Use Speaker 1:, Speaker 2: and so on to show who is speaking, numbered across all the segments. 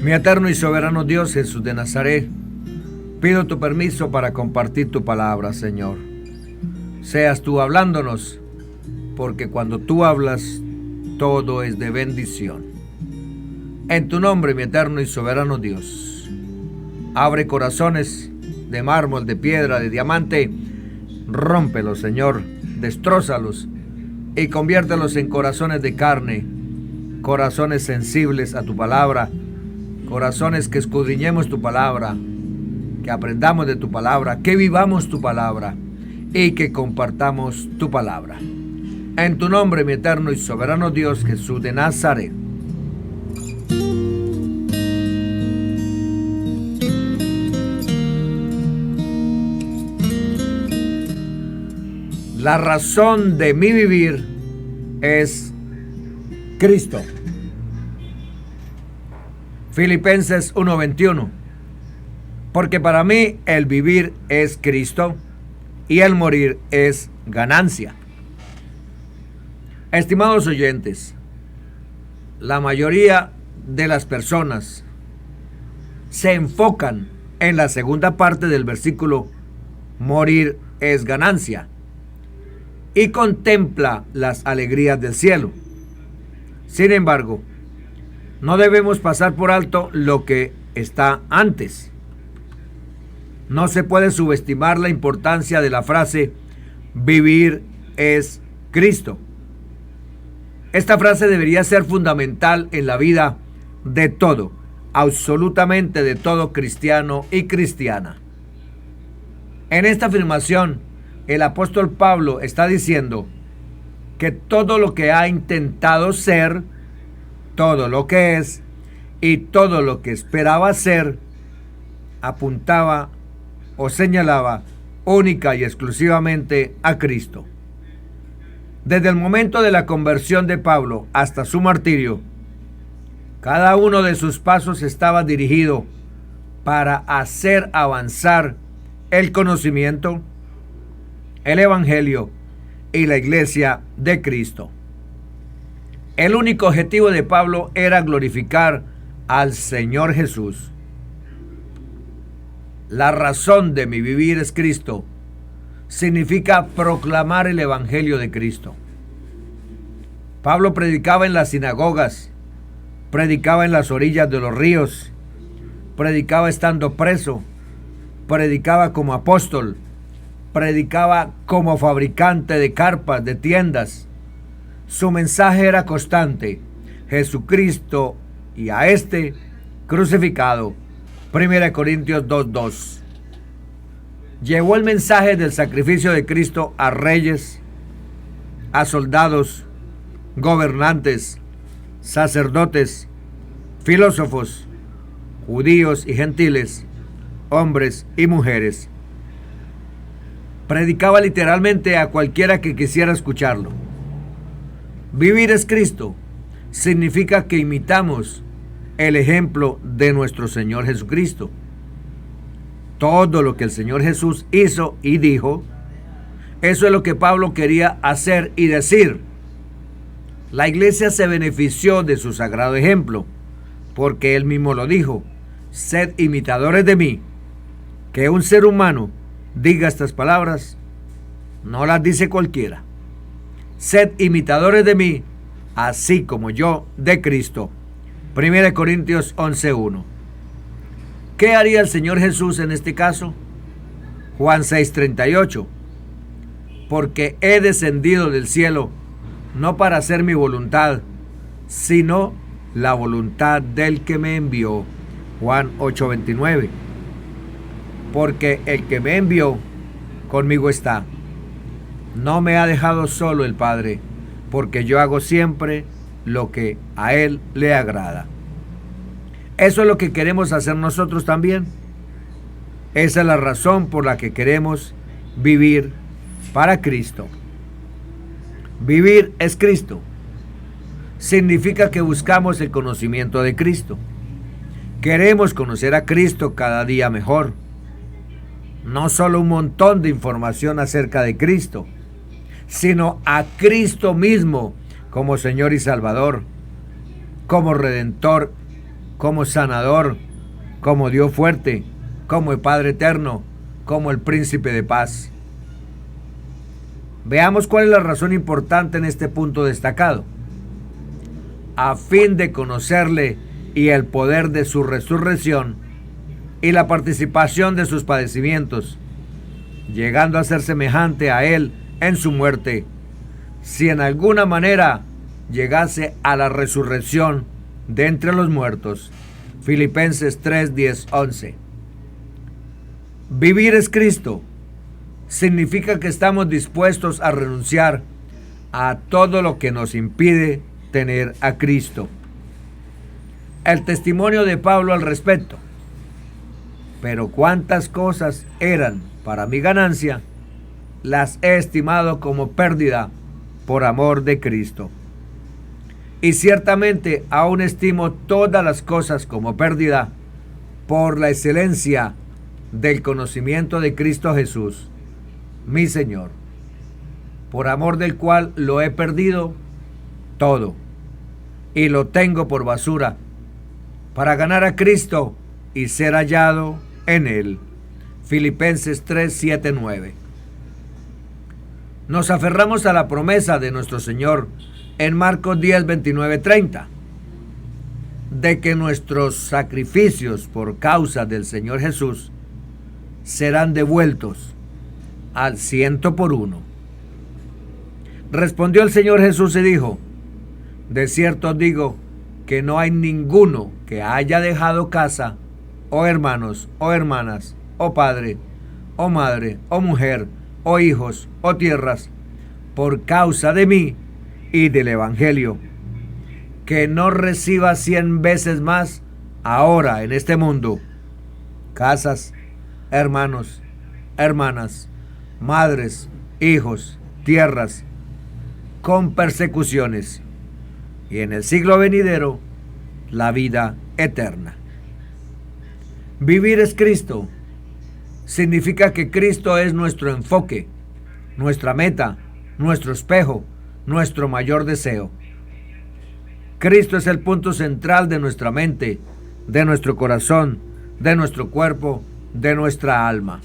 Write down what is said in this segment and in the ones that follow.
Speaker 1: Mi eterno y soberano Dios, Jesús de Nazaret, pido tu permiso para compartir tu palabra, Señor. Seas tú hablándonos, porque cuando tú hablas, todo es de bendición. En tu nombre, mi eterno y soberano Dios, abre corazones de mármol, de piedra, de diamante, rómpelos, Señor, destrózalos y conviértelos en corazones de carne, corazones sensibles a tu palabra, corazones que escudriñemos tu palabra, que aprendamos de tu palabra, que vivamos tu palabra y que compartamos tu palabra. En tu nombre, mi eterno y soberano Dios, Jesús de Nazaret. La razón de mi vivir es Cristo. Filipenses 1:21. Porque para mí el vivir es Cristo y el morir es ganancia. Estimados oyentes, la mayoría de las personas se enfocan en la segunda parte del versículo, morir es ganancia, y contempla las alegrías del cielo. Sin embargo, no debemos pasar por alto lo que está antes. No se puede subestimar la importancia de la frase vivir es Cristo. Esta frase debería ser fundamental en la vida de todo, absolutamente de todo cristiano y cristiana. En esta afirmación, el apóstol Pablo está diciendo que todo lo que ha intentado ser, todo lo que es y todo lo que esperaba ser, apuntaba o señalaba única y exclusivamente a Cristo. Desde el momento de la conversión de Pablo hasta su martirio, cada uno de sus pasos estaba dirigido para hacer avanzar el conocimiento, el Evangelio y la iglesia de Cristo. El único objetivo de Pablo era glorificar al Señor Jesús. La razón de mi vivir es Cristo significa proclamar el Evangelio de Cristo. Pablo predicaba en las sinagogas, predicaba en las orillas de los ríos, predicaba estando preso, predicaba como apóstol, predicaba como fabricante de carpas, de tiendas. Su mensaje era constante: Jesucristo y a este crucificado. 1 Corintios 2:2. Llevó el mensaje del sacrificio de Cristo a reyes, a soldados, gobernantes, sacerdotes, filósofos, judíos y gentiles, hombres y mujeres. Predicaba literalmente a cualquiera que quisiera escucharlo. Vivir es Cristo significa que imitamos el ejemplo de nuestro Señor Jesucristo. Todo lo que el Señor Jesús hizo y dijo, eso es lo que Pablo quería hacer y decir. La iglesia se benefició de su sagrado ejemplo, porque él mismo lo dijo: sed imitadores de mí. Que un ser humano diga estas palabras, no las dice cualquiera. Sed imitadores de mí, así como yo de Cristo. 1 Corintios 11:1. ¿Qué haría el Señor Jesús en este caso? Juan 6:38. Porque he descendido del cielo, no para hacer mi voluntad, sino la voluntad del que me envió. Juan 8:29. Porque el que me envió conmigo está. No me ha dejado solo el Padre, porque yo hago siempre lo que a Él le agrada. Eso es lo que queremos hacer nosotros también. Esa es la razón por la que queremos vivir para Cristo. Vivir es Cristo. Significa que buscamos el conocimiento de Cristo. Queremos conocer a Cristo cada día mejor. No solo un montón de información acerca de Cristo, sino a Cristo mismo como Señor y Salvador, como Redentor como sanador, como Dios fuerte, como el Padre eterno, como el príncipe de paz. Veamos cuál es la razón importante en este punto destacado. A fin de conocerle y el poder de su resurrección y la participación de sus padecimientos, llegando a ser semejante a él en su muerte, si en alguna manera llegase a la resurrección de entre los muertos. Filipenses 3, 10, 11. Vivir es Cristo. Significa que estamos dispuestos a renunciar a todo lo que nos impide tener a Cristo. El testimonio de Pablo al respecto. Pero cuántas cosas eran para mi ganancia, las he estimado como pérdida por amor de Cristo. Y ciertamente aún estimo todas las cosas como pérdida por la excelencia del conocimiento de Cristo Jesús, mi Señor, por amor del cual lo he perdido todo y lo tengo por basura, para ganar a Cristo y ser hallado en él. Filipenses 3, 7, 9. Nos aferramos a la promesa de nuestro Señor en Marcos 10, 29, 30, de que nuestros sacrificios por causa del Señor Jesús serán devueltos al 100%. Respondió el Señor Jesús y dijo: de cierto os digo que no hay ninguno que haya dejado casa, o hermanos, o hermanas, o padre, o madre, o mujer, o hijos, o tierras, por causa de mí y del Evangelio, que no reciba 100 veces más ahora en este mundo, casas, hermanos, hermanas, madres, hijos, tierras, con persecuciones, y en el siglo venidero, la vida eterna. Vivir es Cristo. Significa que Cristo es nuestro enfoque, nuestra meta, nuestro espejo, nuestro mayor deseo. Cristo es el punto central de nuestra mente, de nuestro corazón, de nuestro cuerpo, de nuestra alma.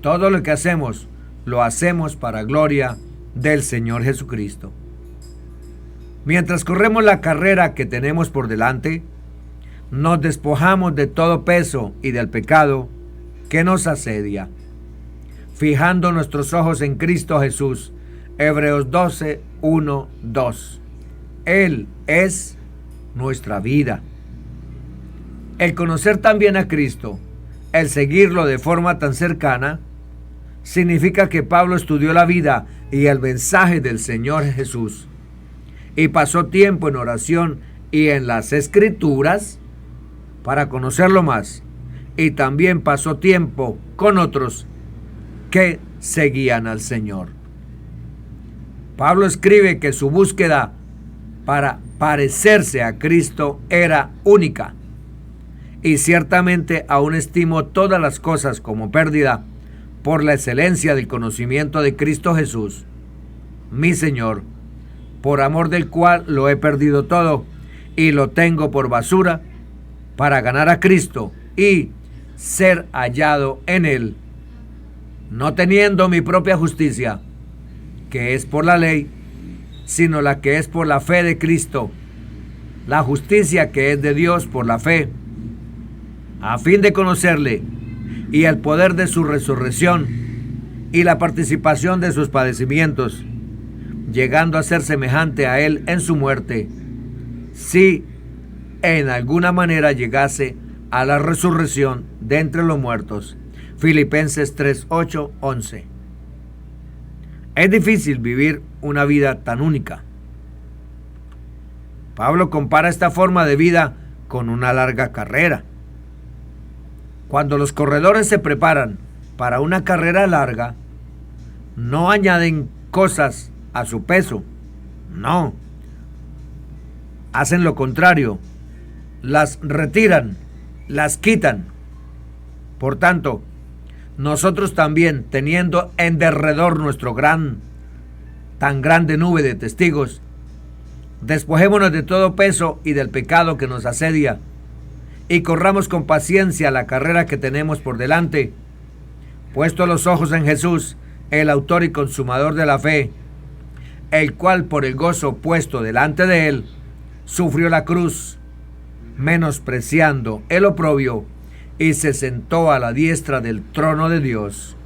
Speaker 1: Todo lo que hacemos, lo hacemos para gloria del Señor Jesucristo. Mientras corremos la carrera que tenemos por delante, nos despojamos de todo peso y del pecado que nos asedia, fijando nuestros ojos en Cristo Jesús. Hebreos 12, 1, 2. Él es nuestra vida. El conocer también a Cristo, el seguirlo de forma tan cercana, significa que Pablo estudió la vida y el mensaje del Señor Jesús, y pasó tiempo en oración y en las Escrituras para conocerlo más, y también pasó tiempo con otros que seguían al Señor. Pablo escribe que su búsqueda para parecerse a Cristo era única, y ciertamente aún estimo todas las cosas como pérdida por la excelencia del conocimiento de Cristo Jesús, mi Señor, por amor del cual lo he perdido todo y lo tengo por basura para ganar a Cristo y ser hallado en él, no teniendo mi propia justicia, que es por la ley, sino la que es por la fe de Cristo, la justicia que es de Dios por la fe, a fin de conocerle y el poder de su resurrección y la participación de sus padecimientos, llegando a ser semejante a él en su muerte, si en alguna manera llegase a la resurrección de entre los muertos. Filipenses 3, 8, 11. Es difícil vivir una vida tan única. Pablo compara esta forma de vida con una larga carrera. Cuando los corredores se preparan para una carrera larga, no añaden cosas a su peso, no. Hacen lo contrario, las retiran, las quitan. Por tanto, nosotros también, teniendo en derredor tan grande nube de testigos, Despojémonos de todo peso y del pecado que nos asedia, y corramos con paciencia la carrera que tenemos por delante, puesto los ojos en Jesús, el autor y consumador de la fe, el cual por el gozo puesto delante de él, sufrió la cruz, menospreciando el oprobio, y se sentó a la diestra del trono de Dios.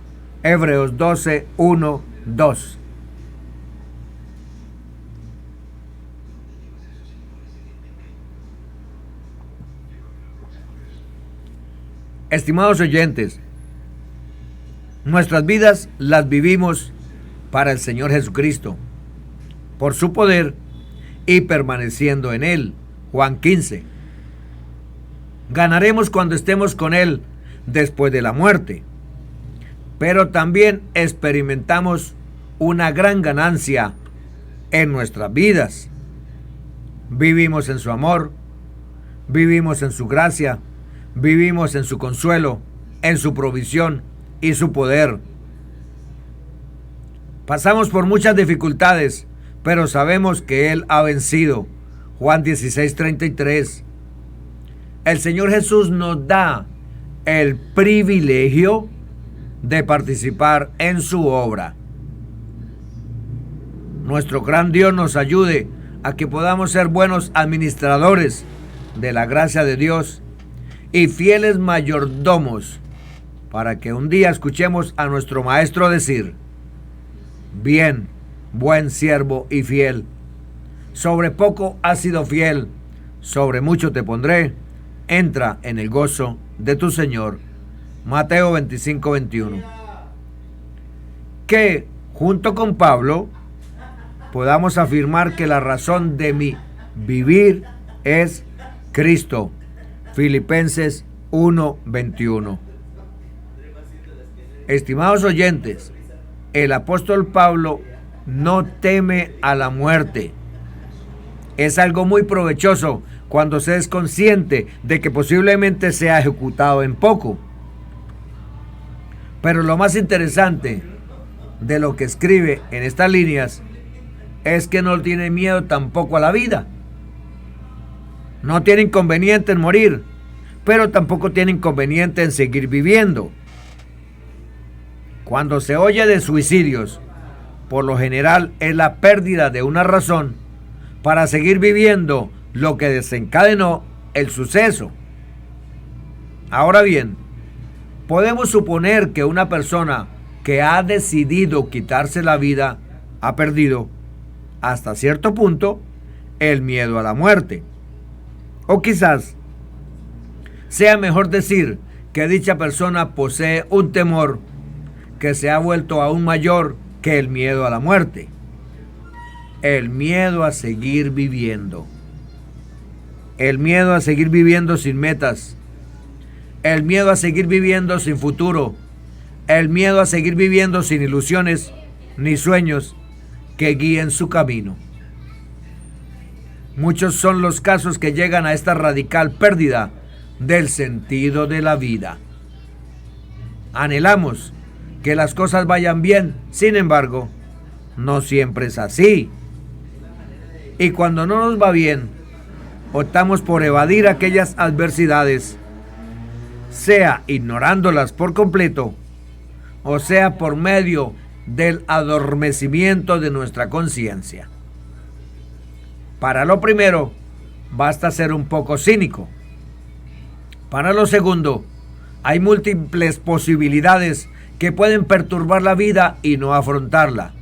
Speaker 1: Hebreos 12, 1, 2. Estimados oyentes, nuestras vidas las vivimos para el Señor Jesucristo, por su poder y permaneciendo en Él. Juan 15. Ganaremos cuando estemos con Él después de la muerte, pero también experimentamos una gran ganancia en nuestras vidas. Vivimos en su amor, vivimos en su gracia, vivimos en su consuelo, en su provisión y su poder. Pasamos por muchas dificultades, pero sabemos que Él ha vencido. Juan 16:33. El Señor Jesús nos da el privilegio de participar en su obra. Nuestro gran Dios nos ayude a que podamos ser buenos administradores de la gracia de Dios y fieles mayordomos, para que un día escuchemos a nuestro Maestro decir: bien, buen siervo y fiel, sobre poco has sido fiel, sobre mucho te pondré, entra en el gozo de tu Señor. Mateo 25:21. Que junto con Pablo podamos afirmar que la razón de mi vivir es Cristo. Filipenses 1:21. Estimados oyentes, el apóstol Pablo no teme a la muerte. Es algo muy provechoso cuando se es consciente de que posiblemente sea ejecutado en poco. Pero lo más interesante de lo que escribe en estas líneas es que no tiene miedo tampoco a la vida. No tiene inconveniente en morir, pero tampoco tiene inconveniente en seguir viviendo. Cuando se oye de suicidios, por lo general es la pérdida de una razón para seguir viviendo lo que desencadenó el suceso. Ahora bien, podemos suponer que una persona que ha decidido quitarse la vida ha perdido, hasta cierto punto, el miedo a la muerte. O quizás sea mejor decir que dicha persona posee un temor que se ha vuelto aún mayor que el miedo a la muerte. El miedo a seguir viviendo. El miedo a seguir viviendo sin metas. El miedo a seguir viviendo sin futuro. El miedo a seguir viviendo sin ilusiones ni sueños que guíen su camino. Muchos son los casos que llegan a esta radical pérdida del sentido de la vida. Anhelamos que las cosas vayan bien, sin embargo, no siempre es así. Y cuando no nos va bien, optamos por evadir aquellas adversidades, sea ignorándolas por completo, o sea por medio del adormecimiento de nuestra conciencia. Para lo primero, basta ser un poco cínico. Para lo segundo, hay múltiples posibilidades que pueden perturbar la vida y no afrontarla.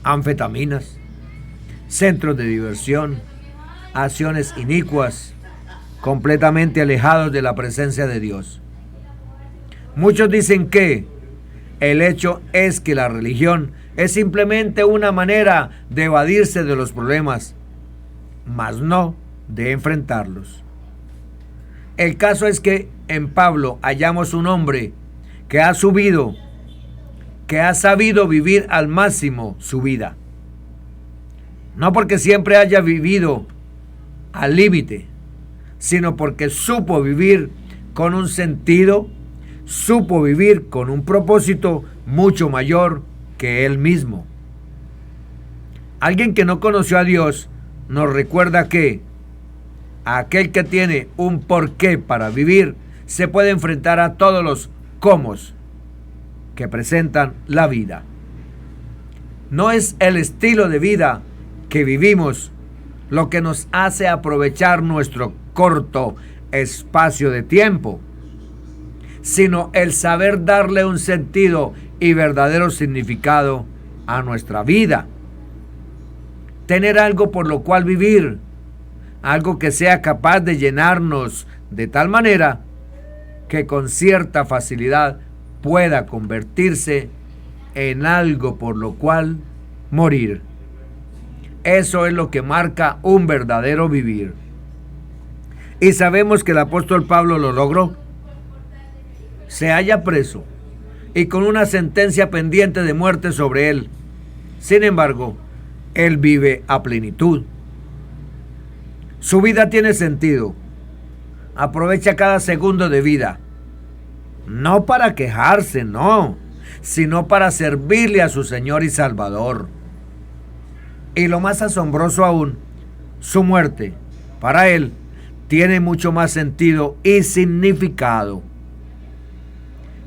Speaker 1: Anfetaminas, centros de diversión, acciones inicuas, completamente alejados de la presencia de Dios. Muchos dicen que el hecho es que la religión es simplemente una manera de evadirse de los problemas, mas no de enfrentarlos. El caso es que en Pablo hallamos un hombre que ha sabido vivir al máximo su vida. No porque siempre haya vivido al límite, sino porque supo vivir con un sentido, supo vivir con un propósito mucho mayor que él mismo. Alguien que no conoció a Dios nos recuerda que aquel que tiene un porqué para vivir se puede enfrentar a todos los cómos que presentan la vida. No es el estilo de vida que vivimos lo que nos hace aprovechar nuestro corto espacio de tiempo, sino el saber darle un sentido y verdadero significado a nuestra vida. Tener algo por lo cual vivir, algo que sea capaz de llenarnos de tal manera que con cierta facilidad pueda convertirse en algo por lo cual morir. Eso es lo que marca un verdadero vivir. Y sabemos que el apóstol Pablo lo logró. Se halla preso y con una sentencia pendiente de muerte sobre él. Sin embargo, él vive a plenitud. Su vida tiene sentido. Aprovecha cada segundo de vida. No para quejarse, no, sino para servirle a su Señor y Salvador. Y lo más asombroso aún, su muerte, para él, tiene mucho más sentido y significado.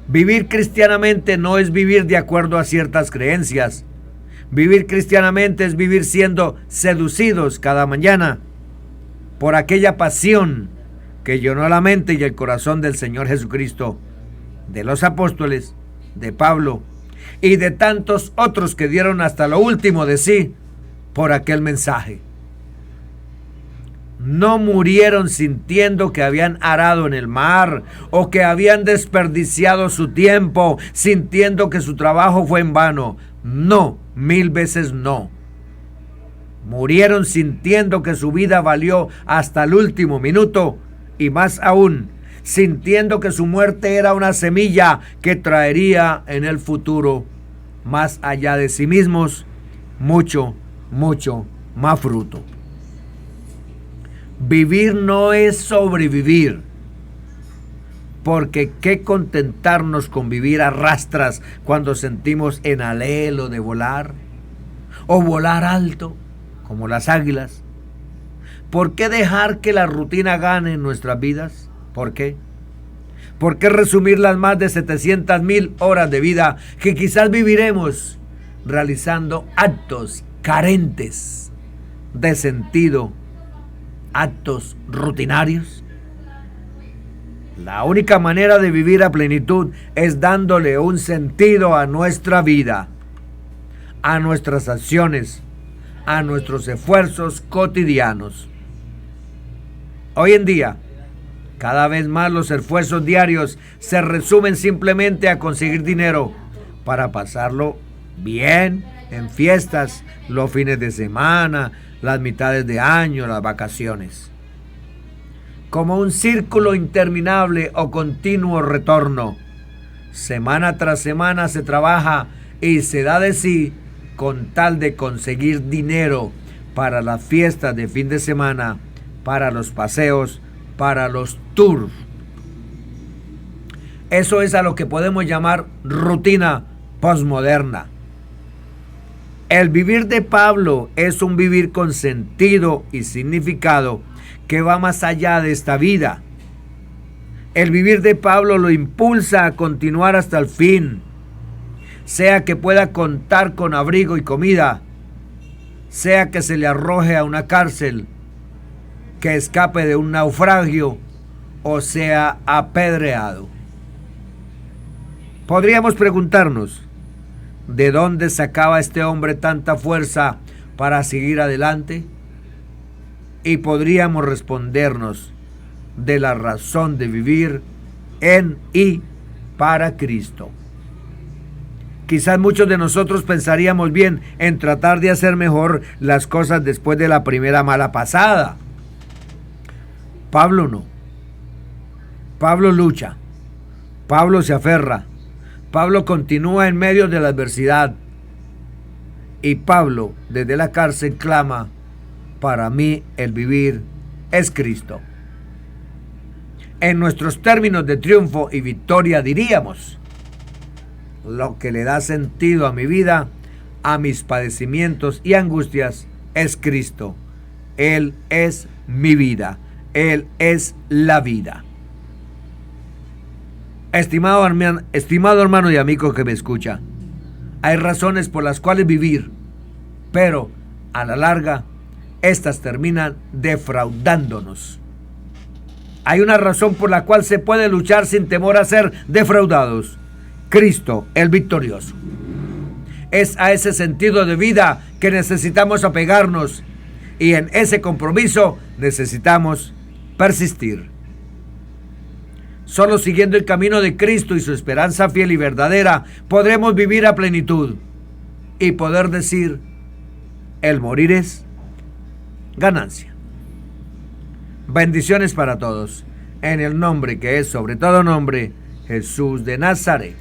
Speaker 1: Vivir cristianamente no es vivir de acuerdo a ciertas creencias. Vivir cristianamente es vivir siendo seducidos cada mañana por aquella pasión que llenó la mente y el corazón del Señor Jesucristo, de los apóstoles, de Pablo y de tantos otros que dieron hasta lo último de sí por aquel mensaje. No murieron sintiendo que habían arado en el mar o que habían desperdiciado su tiempo, sintiendo que su trabajo fue en vano. No, 1000 veces no. Murieron sintiendo que su vida valió hasta el último minuto y más aún, sintiendo que su muerte era una semilla que traería en el futuro, más allá de sí mismos, mucho más fruto. Vivir no es sobrevivir, porque qué contentarnos con vivir a rastras cuando sentimos en anhelo de volar o volar alto como las águilas. ¿Por qué dejar que la rutina gane en nuestras vidas? ¿Por qué? ¿Por qué resumir las más de 700,000 horas de vida que quizás viviremos realizando actos carentes de sentido, actos rutinarios? La única manera de vivir a plenitud es dándole un sentido a nuestra vida, a nuestras acciones, a nuestros esfuerzos cotidianos. Hoy en día, cada vez más los esfuerzos diarios se resumen simplemente a conseguir dinero para pasarlo bien en fiestas, los fines de semana, las mitades de año, las vacaciones. Como un círculo interminable o continuo retorno. Semana tras semana se trabaja y se da de sí con tal de conseguir dinero para las fiestas de fin de semana, para los paseos, para los tours. Eso es a lo que podemos llamar rutina posmoderna. El vivir de Pablo es un vivir con sentido y significado que va más allá de esta vida. El vivir de Pablo lo impulsa a continuar hasta el fin, sea que pueda contar con abrigo y comida, sea que se le arroje a una cárcel, que escape de un naufragio o sea apedreado. Podríamos preguntarnos, ¿de dónde sacaba este hombre tanta fuerza para seguir adelante? Y podríamos respondernos, de la razón de vivir en y para Cristo. Quizás muchos de nosotros pensaríamos bien en tratar de hacer mejor las cosas después de la primera mala pasada. Pablo no. Pablo lucha. Pablo se aferra. Pablo continúa en medio de la adversidad. Y Pablo, desde la cárcel, clama: para mí el vivir es Cristo. En nuestros términos de triunfo y victoria diríamos: lo que le da sentido a mi vida a mis padecimientos y angustias es Cristo. Él es mi vida. Él es la vida. Estimado hermano y amigo que me escucha, hay razones por las cuales vivir, pero a la larga, estas terminan defraudándonos. Hay una razón por la cual se puede luchar sin temor a ser defraudados. Cristo, el victorioso. Es a ese sentido de vida que necesitamos apegarnos, y en ese compromiso necesitamos persistir. Solo siguiendo el camino de Cristo y su esperanza fiel y verdadera podremos vivir a plenitud y poder decir: el morir es ganancia. Bendiciones para todos, en el nombre que es sobre todo nombre, Jesús de Nazaret.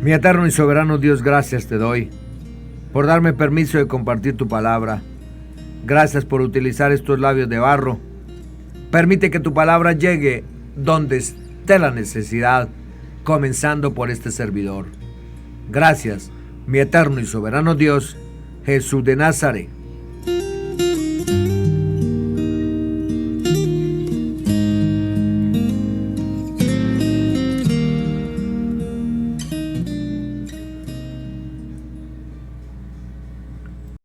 Speaker 1: Mi eterno y soberano Dios, gracias te doy por darme permiso de compartir tu palabra. Gracias por utilizar estos labios de barro. Permite que tu palabra llegue donde esté la necesidad, comenzando por este servidor. Gracias, mi eterno y soberano Dios, Jesús de Nazaret.